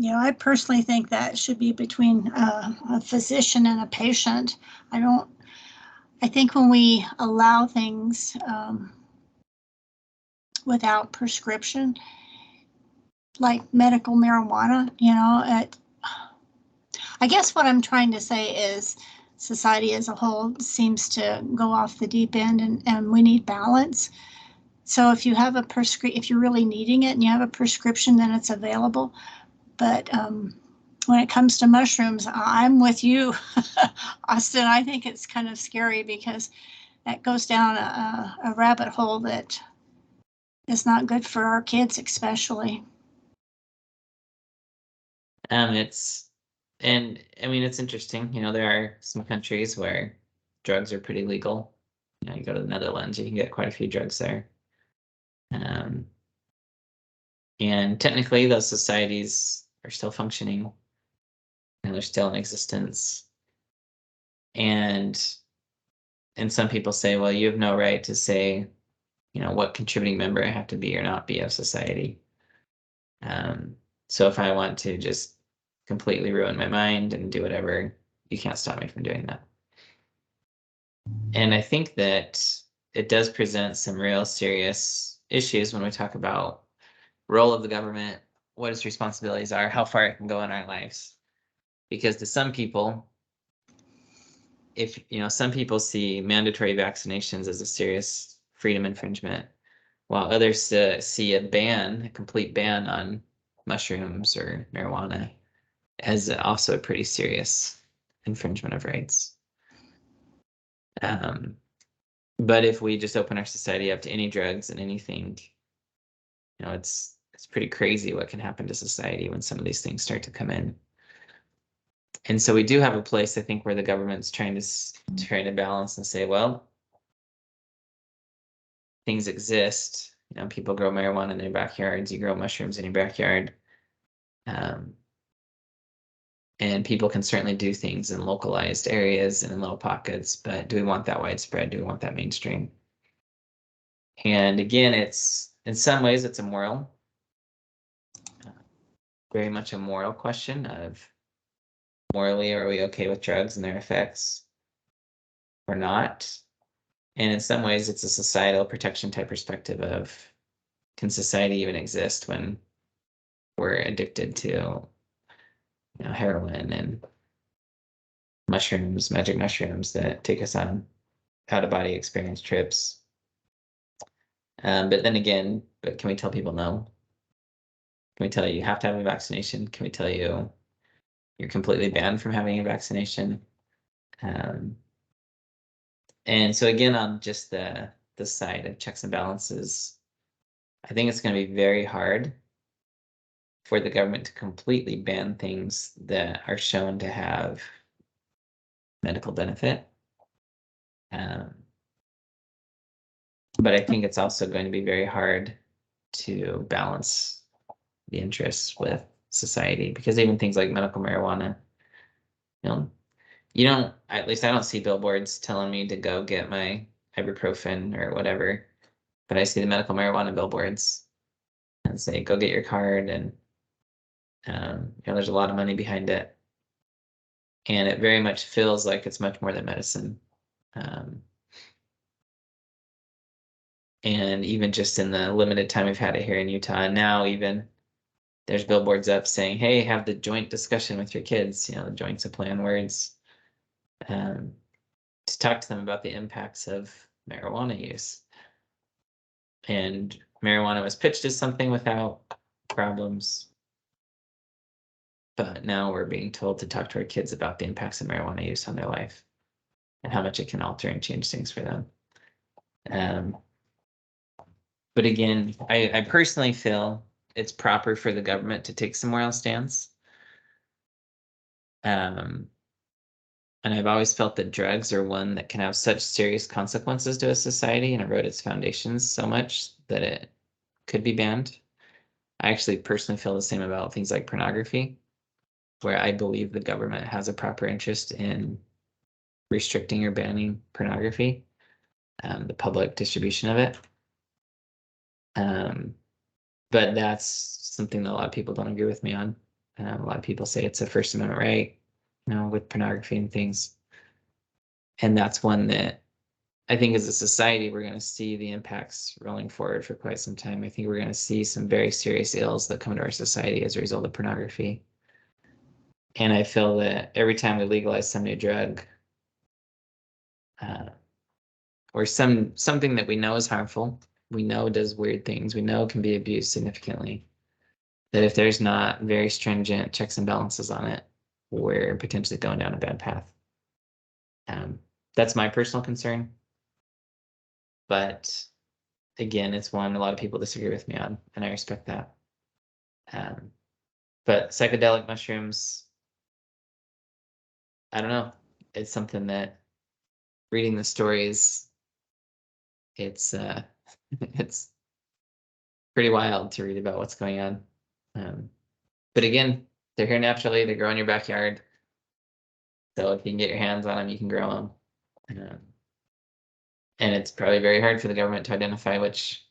I personally think that should be between a physician and a patient. I think when we allow things without prescription, like medical marijuana, I guess what I'm trying to say is society as a whole seems to go off the deep end, and we need balance. So if you have if you're really needing it and you have a prescription, then it's available. But when it comes to mushrooms, I'm with you, Austin. I think it's kind of scary because that goes down a rabbit hole that is not good for our kids, especially. It's interesting, there are some countries where drugs are pretty legal. You go to the Netherlands, you can get quite a few drugs there. And technically those societies are still functioning and they're still in existence. And some people say, well, you have no right to say, what contributing member I have to be or not be of society. So if I want to just completely ruin my mind and do whatever, you can't stop me from doing that. And I think that it does present some real serious issues when we talk about role of the government, what its responsibilities are, how far it can go in our lives. Because to some people, some people see mandatory vaccinations as a serious freedom infringement, while others see a complete ban on mushrooms or marijuana as also a pretty serious infringement of rights. But if we just open our society up to any drugs and anything, it's pretty crazy what can happen to society when some of these things start to come in. And so we do have a place, I think, where the government's trying to balance and say, well, things exist. People grow marijuana in their backyards. You grow mushrooms in your backyard. And people can certainly do things in localized areas and in little pockets, but do we want that widespread? Do we want that mainstream? And again, in some ways, it's very much a moral question of morally, are we okay with drugs and their effects or not? And in some ways, it's a societal protection type perspective of, can society even exist when we're addicted to heroin and mushrooms, magic mushrooms that take us on out-of-body experience trips. But then again, can we tell people no? Can we tell you have to have a vaccination? Can we tell you you're completely banned from having a vaccination? And so again, on just the side of checks and balances, I think it's going to be very hard for the government to completely ban things that are shown to have medical benefit. But I think it's also going to be very hard to balance the interests with society, because even things like medical marijuana, you don't, at least I don't see billboards telling me to go get my ibuprofen or whatever, but I see the medical marijuana billboards and say, go get your card. And, there's a lot of money behind it. And it very much feels like it's much more than medicine. And even just in the limited time we've had it here in Utah, now even there's billboards up saying, hey, have the joint discussion with your kids, the joint's a play on words, to talk to them about the impacts of marijuana use. And marijuana was pitched as something without problems. But now we're being told to talk to our kids about the impacts of marijuana use on their life and how much it can alter and change things for them. But again, I personally feel it's proper for the government to take some moral stance. And I've always felt that drugs are one that can have such serious consequences to a society and erode its foundations so much that it could be banned. I actually personally feel the same about things like pornography, where I believe the government has a proper interest in restricting or banning pornography, the public distribution of it. But that's something that a lot of people don't agree with me on. A lot of people say it's a First Amendment right, with pornography and things. And that's one that I think as a society, we're going to see the impacts rolling forward for quite some time. I think we're going to see some very serious ills that come into our society as a result of pornography. And I feel that every time we legalize some new drug, or something that we know is harmful, we know does weird things, we know can be abused significantly, that if there's not very stringent checks and balances on it, we're potentially going down a bad path. That's my personal concern. But again, it's one a lot of people disagree with me on, and I respect that. But psychedelic mushrooms, I don't know. It's something that reading the stories, it's it's pretty wild to read about what's going on. But again, they're here naturally. They grow in your backyard. So if you can get your hands on them, you can grow them. And it's probably very hard for the government to identify which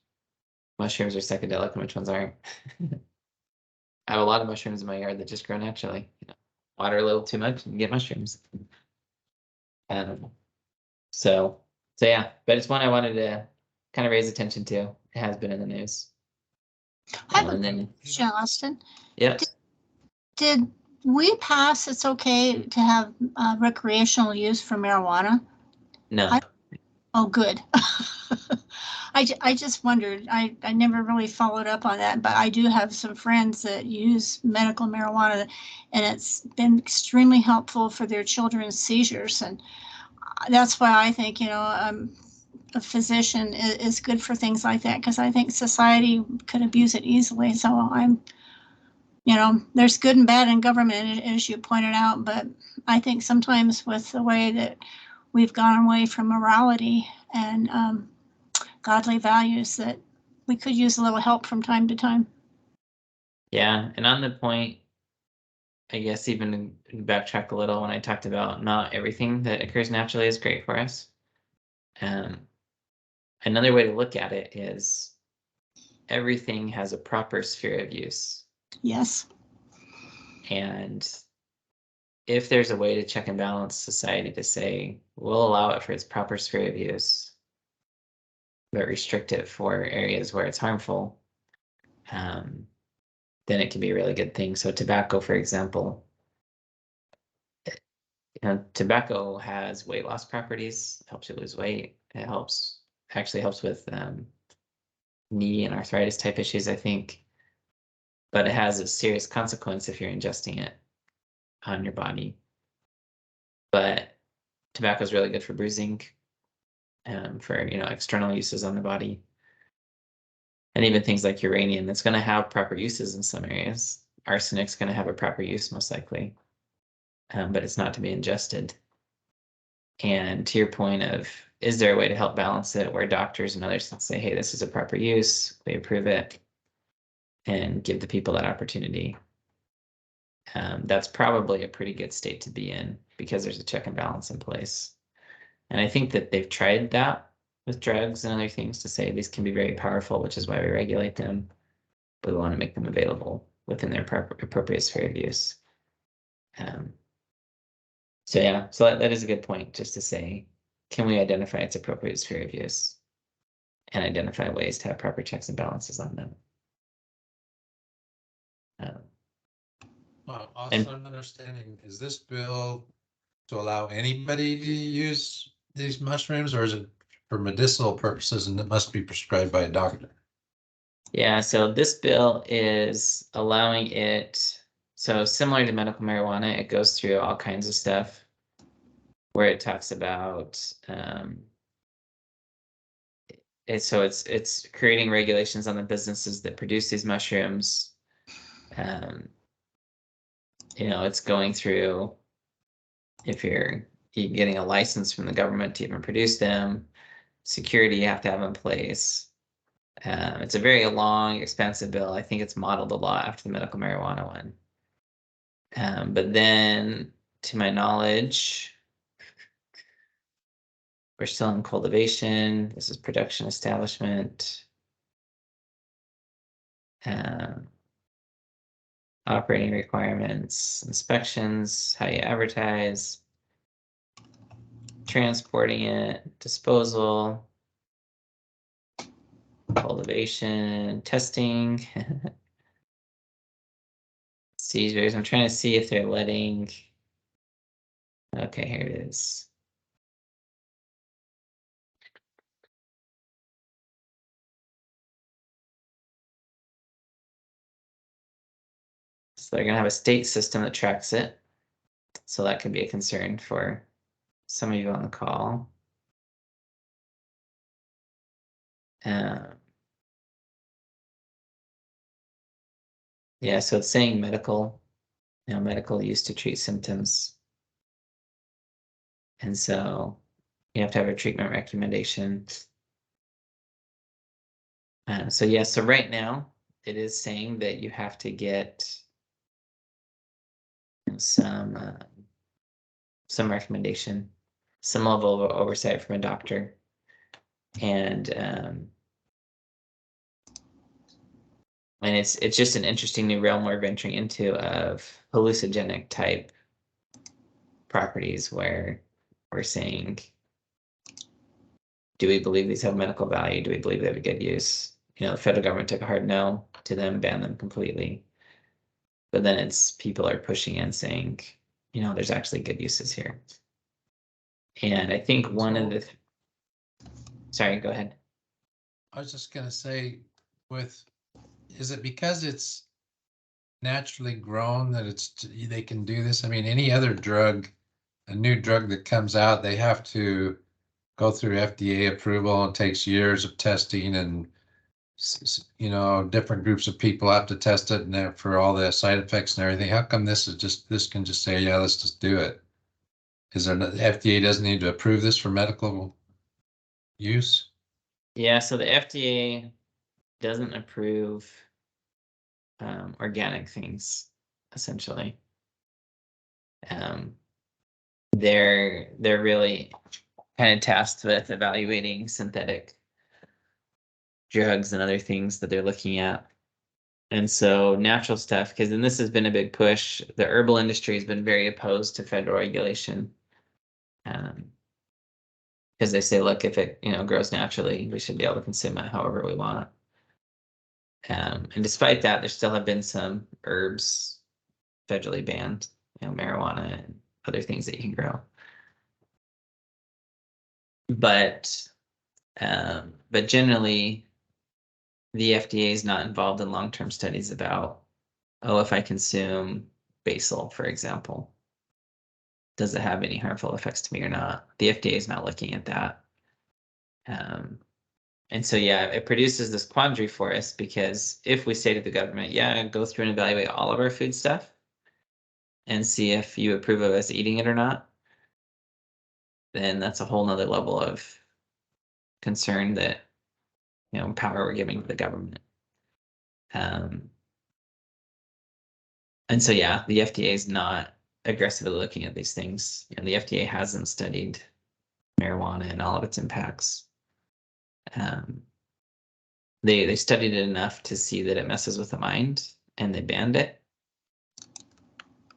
mushrooms are psychedelic and which ones aren't. I have a lot of mushrooms in my yard that just grow naturally. Water a little too much and you get mushrooms. So yeah, but it's one I wanted to kind of raise attention to. It has been in the news. I have And a then, question, Austin. yeah, Did we pass it's okay to have recreational use for marijuana? no, Oh, good. I just wondered. I never really followed up on that, but I do have some friends that use medical marijuana, and it's been extremely helpful for their children's seizures. And that's why I think, a physician is good for things like that, because I think society could abuse it easily. So there's good and bad in government, as you pointed out, but I think sometimes with the way that we've gone away from morality and godly values, that we could use a little help from time to time. yeah. And on the point, I guess even to backtrack a little when I talked about not everything that occurs naturally is great for us. Another way to look at it is everything has a proper sphere of use. Yes. And if there's a way to check and balance society to say, we'll allow it for its proper sphere of use, but restrict it for areas where it's harmful, then it can be a really good thing. So tobacco, for example, tobacco has weight loss properties, helps you lose weight. It actually helps with knee and arthritis type issues, I think. But it has a serious consequence if you're ingesting it on your body. But tobacco is really good for bruising, for external uses on the body. And even things like uranium, that's going to have proper uses in some areas. Arsenic's going to have a proper use most likely, but it's not to be ingested. And to your point of, is there a way to help balance it where doctors and others can say, hey, this is a proper use, we approve it, and give the people that opportunity? That's probably a pretty good state to be in because there's a check and balance in place. And I think that they've tried that with drugs and other things to say these can be very powerful, which is why we regulate them, but we want to make them available within their appropriate sphere of use. So yeah, so that is a good point, just to say, can we identify its appropriate sphere of use and identify ways to have proper checks and balances on them? Also, an understanding, is this bill to allow anybody to use these mushrooms, or is it for medicinal purposes and it must be prescribed by a doctor? Yeah, so this bill is allowing it, so similar to medical marijuana, it goes through all kinds of stuff where it talks about it's creating regulations on the businesses that produce these mushrooms. It's going through if you're getting a license from the government to even produce them, security you have to have in place. It's a very long, expensive bill. I think it's modeled a lot after the medical marijuana one. But then, to my knowledge, we're still in cultivation. This is production establishment. Operating requirements, inspections, how you advertise, transporting it, disposal, cultivation, testing, seizures. I'm trying to see if they're letting. Okay, here it is. So they're gonna have a state system that tracks it. So that could be a concern for some of you on the call. Yeah, so it's saying medical, medical use to treat symptoms. And so you have to have a treatment recommendation. So yeah, so right now it is saying that you have to get some recommendation, some level of oversight from a doctor. And it's just an interesting new realm we're venturing into of hallucinogenic type properties where we're saying, do we believe these have medical value? Do we believe they have a good use? The federal government took a hard no to them, banned them completely. But then it's people are pushing in saying, there's actually good uses here. And I think one of the, sorry, go ahead. I was just gonna say, is it because it's naturally grown that they can do this? I mean, any other drug, a new drug that comes out, they have to go through FDA approval and takes years of testing, and different groups of people have to test it and for all the side effects and everything. How come this can just say, yeah, let's just do it? Is there the FDA doesn't need to approve this for medical use? Yeah, so the FDA doesn't approve organic things, essentially. They're really kind of tasked with evaluating synthetic drugs and other things that they're looking at. And so natural stuff, because then this has been a big push. The herbal industry has been very opposed to federal regulation. Because they say, look, if it grows naturally, we should be able to consume it however we want. And despite that, there still have been some herbs federally banned, marijuana and other things that you can grow. But generally, the FDA is not involved in long-term studies about, if I consume basil, for example, does it have any harmful effects to me or not? The FDA is not looking at that. And so, yeah, it produces this quandary for us, because if we say to the government, yeah, go through and evaluate all of our food stuff and see if you approve of us eating it or not, then that's a whole nother level of concern that, power we're giving to the government. And so, yeah, the FDA is not aggressively looking at these things. The FDA hasn't studied marijuana and all of its impacts. They studied it enough to see that it messes with the mind, and they banned it.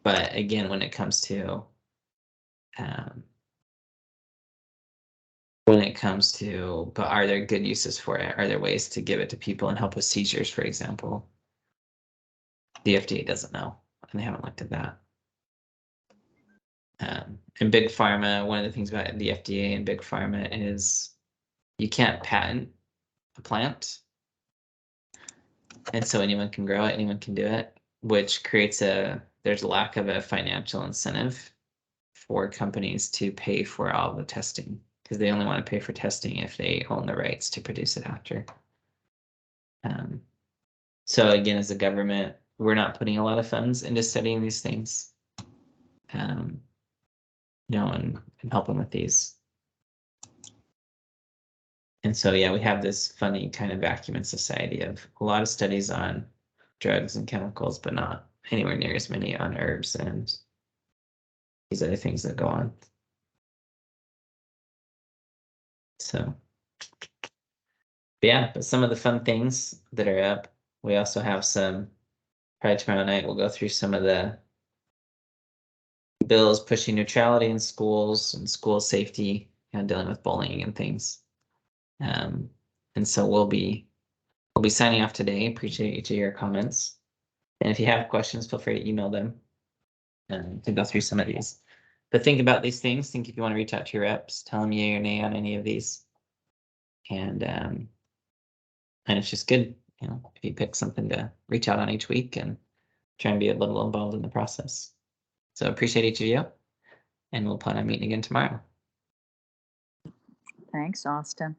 But again, when it comes to but are there good uses for it? Are there ways to give it to people and help with seizures, for example? The FDA doesn't know, and they haven't looked at that. And Big Pharma, one of the things about the FDA and Big Pharma is you can't patent a plant. And so anyone can grow it, anyone can do it, which creates there's a lack of a financial incentive for companies to pay for all the testing, because they only want to pay for testing if they own the rights to produce it after. So again, as a government, we're not putting a lot of funds into studying these things, and helping with these. And so, yeah, we have this funny kind of vacuum in society of a lot of studies on drugs and chemicals, but not anywhere near as many on herbs and these other things that go on. So, yeah, but some of the fun things that are up, we also have probably tomorrow night, we'll go through some of the bills pushing neutrality in schools and school safety, dealing with bullying and things. And so we'll be signing off today. Appreciate each of your comments. And if you have questions, feel free to email them to go through some of these. But think about these things. Think if you want to reach out to your reps, tell them yay or nay on any of these. And it's just good, if you pick something to reach out on each week and trying to be a little involved in the process. So appreciate each of you, and we'll plan on meeting again tomorrow. Thanks, Austin.